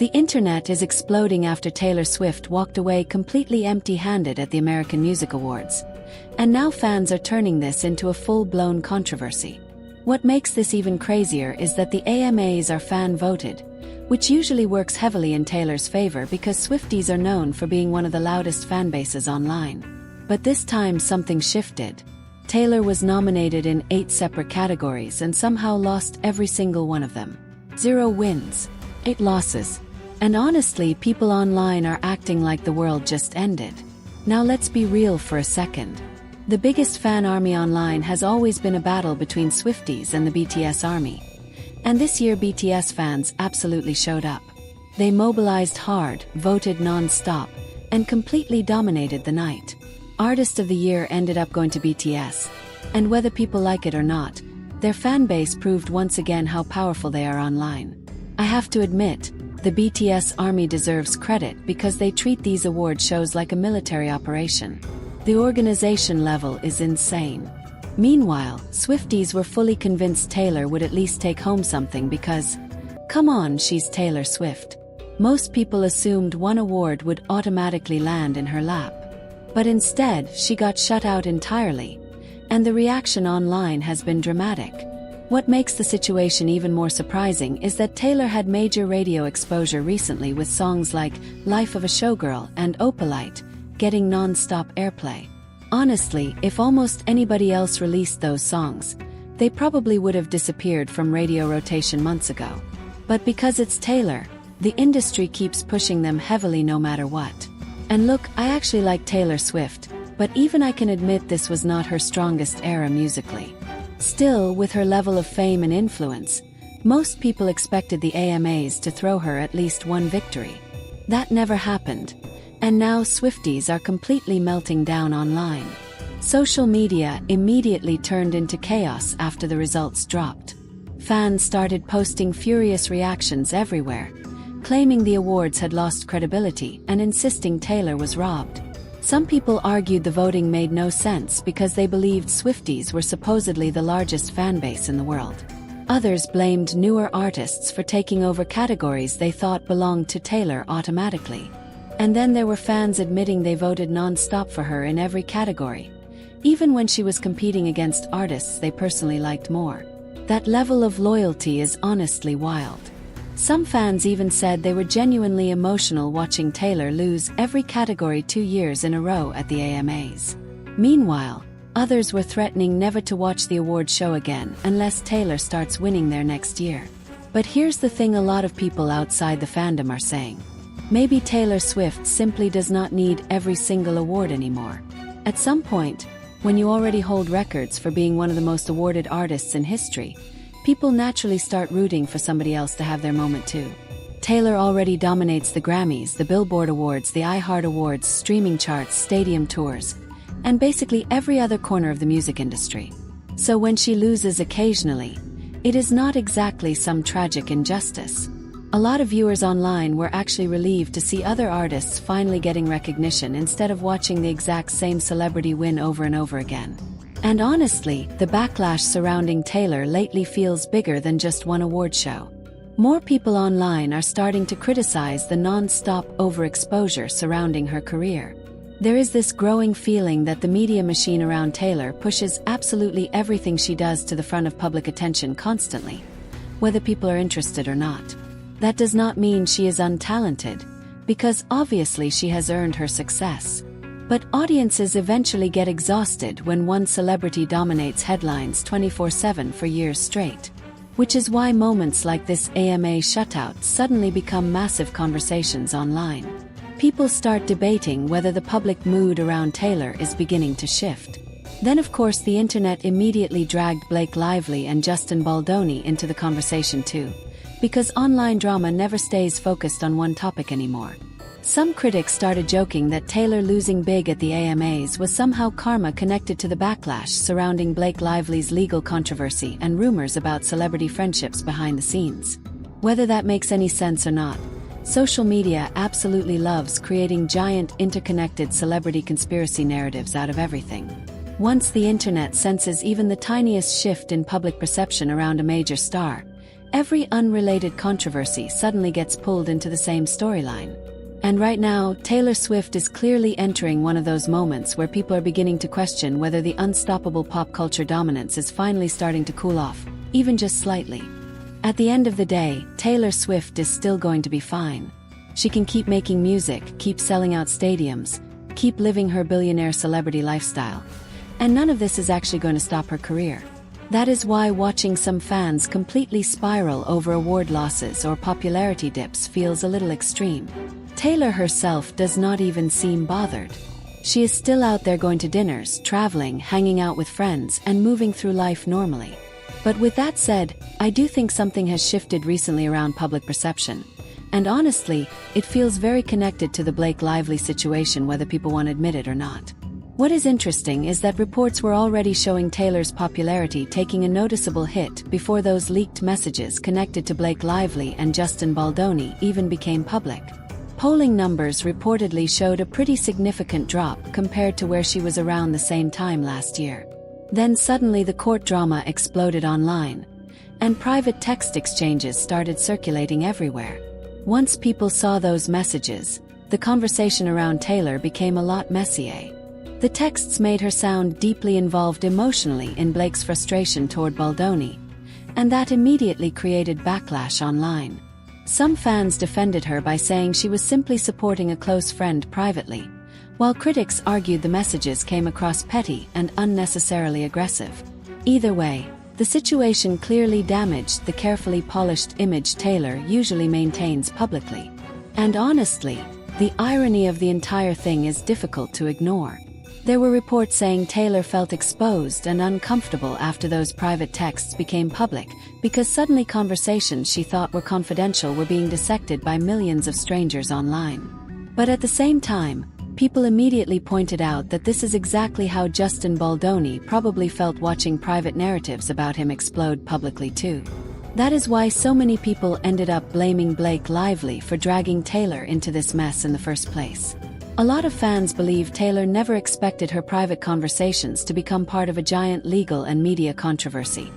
The internet is exploding after Taylor Swift walked away completely empty-handed at the American Music Awards. And now fans are turning this into a full-blown controversy. What makes this even crazier is that the AMAs are fan-voted, which usually works heavily in Taylor's favor because Swifties are known for being one of the loudest fanbases online. But this time something shifted. Taylor was nominated in 8 separate categories and somehow lost every single one of them. 0 wins, 8 losses. And honestly, people online are acting like the world just ended. Now let's be real for a second. The biggest fan army online has always been a battle between Swifties and the BTS army. And this year BTS fans absolutely showed up. They mobilized hard, voted non-stop, and completely dominated the night. Artist of the Year ended up going to BTS. And whether people like it or not, their fan base proved once again how powerful they are online. I have to admit, the BTS army deserves credit because they treat these award shows like a military operation. The organization level is insane. Meanwhile, Swifties were fully convinced Taylor would at least take home something because, come on, she's Taylor Swift. Most people assumed one award would automatically land in her lap. But instead, she got shut out entirely. And the reaction online has been dramatic. What makes the situation even more surprising is that Taylor had major radio exposure recently with songs like Life of a Showgirl and Opalite, getting non-stop airplay. Honestly, if almost anybody else released those songs, they probably would have disappeared from radio rotation months ago. But because it's Taylor, the industry keeps pushing them heavily no matter what. And look, I actually like Taylor Swift, but even I can admit this was not her strongest era musically. Still, with her level of fame and influence, most people expected the AMAs to throw her at least one victory. That never happened. And now Swifties are completely melting down online. Social media immediately turned into chaos after the results dropped. Fans started posting furious reactions everywhere, claiming the awards had lost credibility and insisting Taylor was robbed. Some people argued the voting made no sense because they believed Swifties were supposedly the largest fanbase in the world. Others blamed newer artists for taking over categories they thought belonged to Taylor automatically. And then there were fans admitting they voted non-stop for her in every category, even when she was competing against artists they personally liked more. That level of loyalty is honestly wild. Some fans even said they were genuinely emotional watching Taylor lose every category 2 years in a row at the AMAs. Meanwhile, others were threatening never to watch the award show again unless Taylor starts winning there next year. But here's the thing a lot of people outside the fandom are saying. Maybe Taylor Swift simply does not need every single award anymore. At some point, when you already hold records for being one of the most awarded artists in history, people naturally start rooting for somebody else to have their moment too. Taylor already dominates the Grammys, the Billboard Awards, the iHeart Awards, streaming charts, stadium tours, and basically every other corner of the music industry. So when she loses occasionally, it is not exactly some tragic injustice. A lot of viewers online were actually relieved to see other artists finally getting recognition instead of watching the exact same celebrity win over and over again. And honestly, the backlash surrounding Taylor lately feels bigger than just one award show. More people online are starting to criticize the non-stop overexposure surrounding her career. There is this growing feeling that the media machine around Taylor pushes absolutely everything she does to the front of public attention constantly, whether people are interested or not. That does not mean she is untalented, because obviously she has earned her success. But audiences eventually get exhausted when one celebrity dominates headlines 24/7 for years straight. Which is why moments like this AMA shutout suddenly become massive conversations online. People start debating whether the public mood around Taylor is beginning to shift. Then of course the internet immediately dragged Blake Lively and Justin Baldoni into the conversation too, because online drama never stays focused on one topic anymore. Some critics started joking that Taylor losing big at the AMAs was somehow karma connected to the backlash surrounding Blake Lively's legal controversy and rumors about celebrity friendships behind the scenes. Whether that makes any sense or not, social media absolutely loves creating giant interconnected celebrity conspiracy narratives out of everything. Once the internet senses even the tiniest shift in public perception around a major star, Every unrelated controversy suddenly gets pulled into the same storyline. And right now, Taylor Swift is clearly entering one of those moments where people are beginning to question whether the unstoppable pop culture dominance is finally starting to cool off, even just slightly. At the end of the day, Taylor Swift is still going to be fine. She can keep making music, keep selling out stadiums, keep living her billionaire celebrity lifestyle. And none of this is actually going to stop her career. That is why watching some fans completely spiral over award losses or popularity dips feels a little extreme. Taylor herself does not even seem bothered. She is still out there going to dinners, traveling, hanging out with friends, and moving through life normally. But with that said, I do think something has shifted recently around public perception. And honestly, it feels very connected to the Blake Lively situation, whether people want to admit it or not. What is interesting is that reports were already showing Taylor's popularity taking a noticeable hit before those leaked messages connected to Blake Lively and Justin Baldoni even became public. Polling numbers reportedly showed a pretty significant drop compared to where she was around the same time last year. Then suddenly the court drama exploded online, and private text exchanges started circulating everywhere. Once people saw those messages, the conversation around Taylor became a lot messier. The texts made her sound deeply involved emotionally in Blake's frustration toward Baldoni, and that immediately created backlash online. Some fans defended her by saying she was simply supporting a close friend privately, while critics argued the messages came across petty and unnecessarily aggressive. Either way, the situation clearly damaged the carefully polished image Taylor usually maintains publicly. And honestly, the irony of the entire thing is difficult to ignore. There were reports saying Taylor felt exposed and uncomfortable after those private texts became public, because suddenly conversations she thought were confidential were being dissected by millions of strangers online. But at the same time, people immediately pointed out that this is exactly how Justin Baldoni probably felt watching private narratives about him explode publicly too. That is why so many people ended up blaming Blake Lively for dragging Taylor into this mess in the first place. A lot of fans believe Taylor never expected her private conversations to become part of a giant legal and media controversy.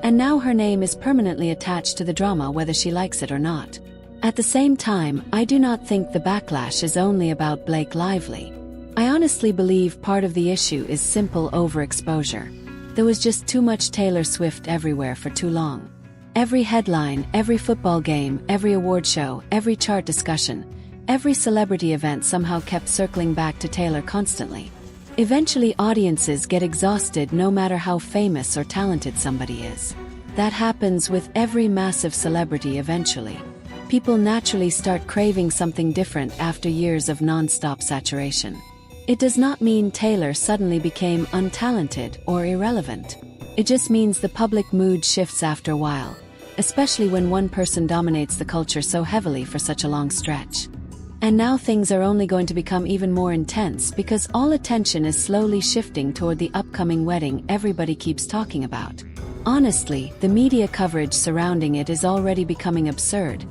And now her name is permanently attached to the drama whether she likes it or not. At the same time, I do not think the backlash is only about Blake Lively. I honestly believe part of the issue is simple overexposure. There was just too much Taylor Swift everywhere for too long. Every headline, every football game, every award show, every chart discussion, every celebrity event somehow kept circling back to Taylor constantly. Eventually audiences get exhausted no matter how famous or talented somebody is. That happens with every massive celebrity eventually. People naturally start craving something different after years of non-stop saturation. It does not mean Taylor suddenly became untalented or irrelevant. It just means the public mood shifts after a while, especially when one person dominates the culture so heavily for such a long stretch. And now things are only going to become even more intense because all attention is slowly shifting toward the upcoming wedding everybody keeps talking about. Honestly, the media coverage surrounding it is already becoming absurd,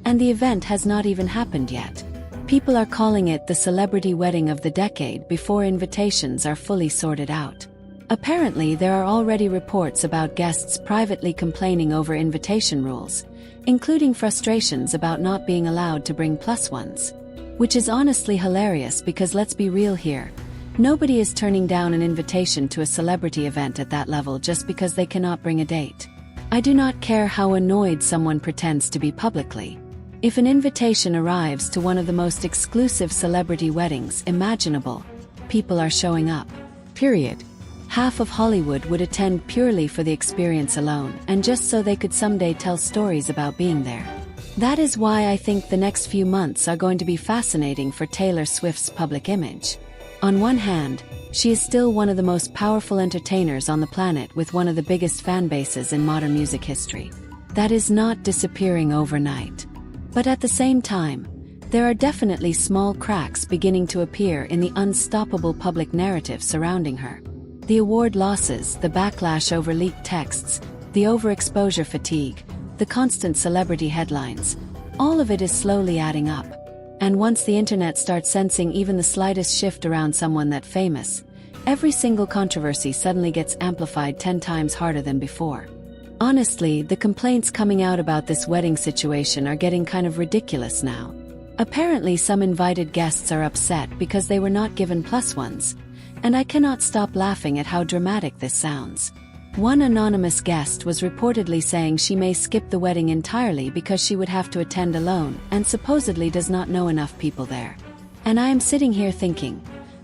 and the event has not even happened yet. People are calling it the celebrity wedding of the decade before invitations are fully sorted out. Apparently, there are already reports about guests privately complaining over invitation rules, including frustrations about not being allowed to bring plus ones. Which is honestly hilarious because let's be real here. Nobody is turning down an invitation to a celebrity event at that level just because they cannot bring a date. I do not care how annoyed someone pretends to be publicly. If an invitation arrives to one of the most exclusive celebrity weddings imaginable, people are showing up. Period. Half of Hollywood would attend purely for the experience alone and just so they could someday tell stories about being there. That is why I think the next few months are going to be fascinating for Taylor Swift's public image. On one hand, she is still one of the most powerful entertainers on the planet with one of the biggest fan bases in modern music history. That is not disappearing overnight. But at the same time, there are definitely small cracks beginning to appear in the unstoppable public narrative surrounding her. The award losses, the backlash over leaked texts, the overexposure fatigue, the constant celebrity headlines, all of it is slowly adding up. And once the internet starts sensing even the slightest shift around someone that famous, every single controversy suddenly gets amplified 10 times harder than before. Honestly, the complaints coming out about this wedding situation are getting kind of ridiculous now. Apparently, some invited guests are upset because they were not given plus ones, and I cannot stop laughing at how dramatic this sounds. One anonymous guest was reportedly saying she may skip the wedding entirely because she would have to attend alone and supposedly does not know enough people there. And I am sitting here thinking,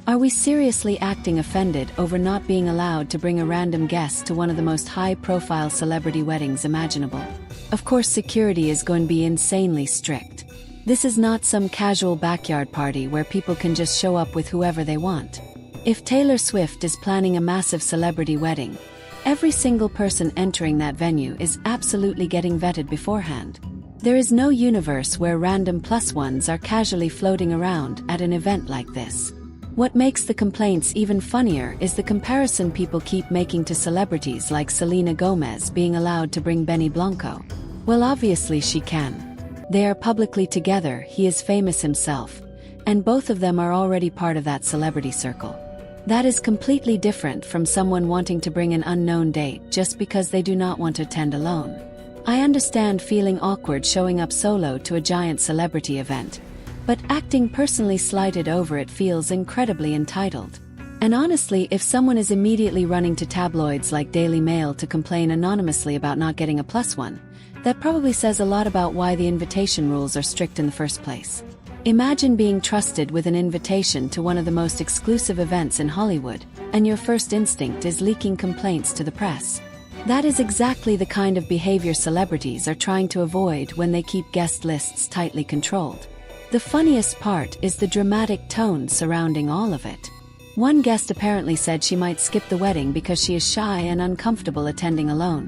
are we seriously acting offended over not being allowed to bring a random guest to one of the most high-profile celebrity weddings imaginable? Of course, security is going to be insanely strict. This is not some casual backyard party where people can just show up with whoever they want. If Taylor Swift is planning a massive celebrity wedding, every single person entering that venue is absolutely getting vetted beforehand. There is no universe where random plus ones are casually floating around at an event like this. What makes the complaints even funnier is the comparison people keep making to celebrities like Selena Gomez being allowed to bring Benny Blanco. Well, obviously she can. They are publicly together, he is famous himself, and both of them are already part of that celebrity circle. That is completely different from someone wanting to bring an unknown date just because they do not want to attend alone. I understand feeling awkward showing up solo to a giant celebrity event, but acting personally slighted over it feels incredibly entitled. And honestly, if someone is immediately running to tabloids like Daily Mail to complain anonymously about not getting a plus one, that probably says a lot about why the invitation rules are strict in the first place. Imagine being trusted with an invitation to one of the most exclusive events in Hollywood, and your first instinct is leaking complaints to the press. That is exactly the kind of behavior celebrities are trying to avoid when they keep guest lists tightly controlled. The funniest part is the dramatic tone surrounding all of it. One guest apparently said she might skip the wedding because she is shy and uncomfortable attending alone,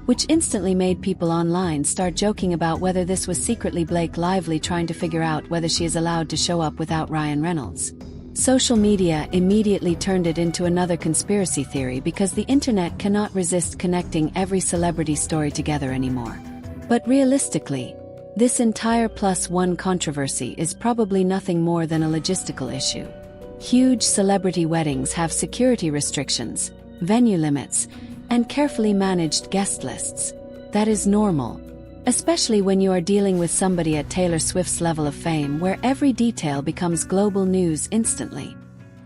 which instantly made people online start joking about whether this was secretly Blake Lively trying to figure out whether she is allowed to show up without Ryan Reynolds. Social media immediately turned it into another conspiracy theory because the internet cannot resist connecting every celebrity story together anymore. But realistically, this entire plus one controversy is probably nothing more than a logistical issue. Huge celebrity weddings have security restrictions, venue limits, and carefully managed guest lists. That is normal, especially when you are dealing with somebody at Taylor Swift's level of fame where every detail becomes global news instantly.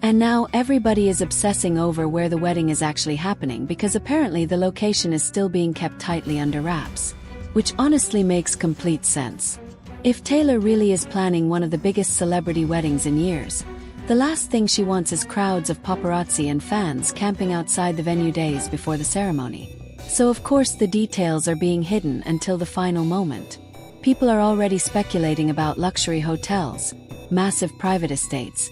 And now everybody is obsessing over where the wedding is actually happening because apparently the location is still being kept tightly under wraps, which honestly makes complete sense. If Taylor really is planning one of the biggest celebrity weddings in years, the last thing she wants is crowds of paparazzi and fans camping outside the venue days before the ceremony. So of course the details are being hidden until the final moment. People are already speculating about luxury hotels, massive private estates,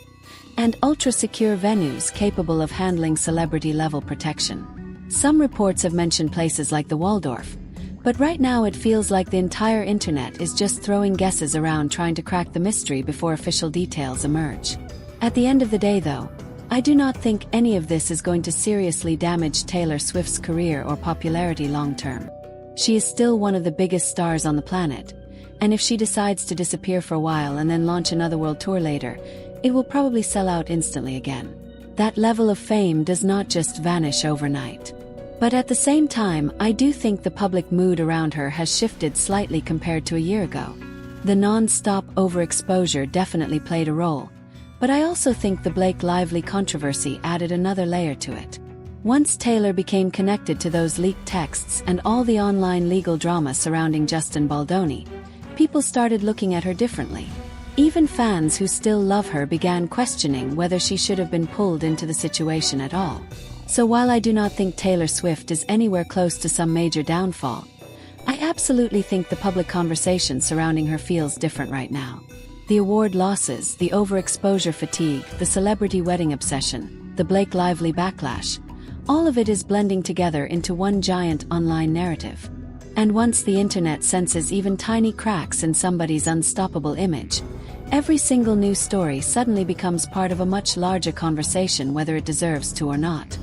and ultra-secure venues capable of handling celebrity-level protection. Some reports have mentioned places like the Waldorf, but right now it feels like the entire internet is just throwing guesses around trying to crack the mystery before official details emerge. At the end of the day though, I do not think any of this is going to seriously damage Taylor Swift's career or popularity long-term. She is still one of the biggest stars on the planet, and if she decides to disappear for a while and then launch another world tour later, it will probably sell out instantly again. That level of fame does not just vanish overnight. But at the same time, I do think the public mood around her has shifted slightly compared to a year ago. The non-stop overexposure definitely played a role, but I also think the Blake Lively controversy added another layer to it. Once Taylor became connected to those leaked texts and all the online legal drama surrounding Justin Baldoni, people started looking at her differently. Even fans who still love her began questioning whether she should have been pulled into the situation at all. So while I do not think Taylor Swift is anywhere close to some major downfall, I absolutely think the public conversation surrounding her feels different right now. The award losses, the overexposure fatigue, the celebrity wedding obsession, the Blake Lively backlash, all of it is blending together into one giant online narrative. And once the internet senses even tiny cracks in somebody's unstoppable image, every single news story suddenly becomes part of a much larger conversation whether it deserves to or not.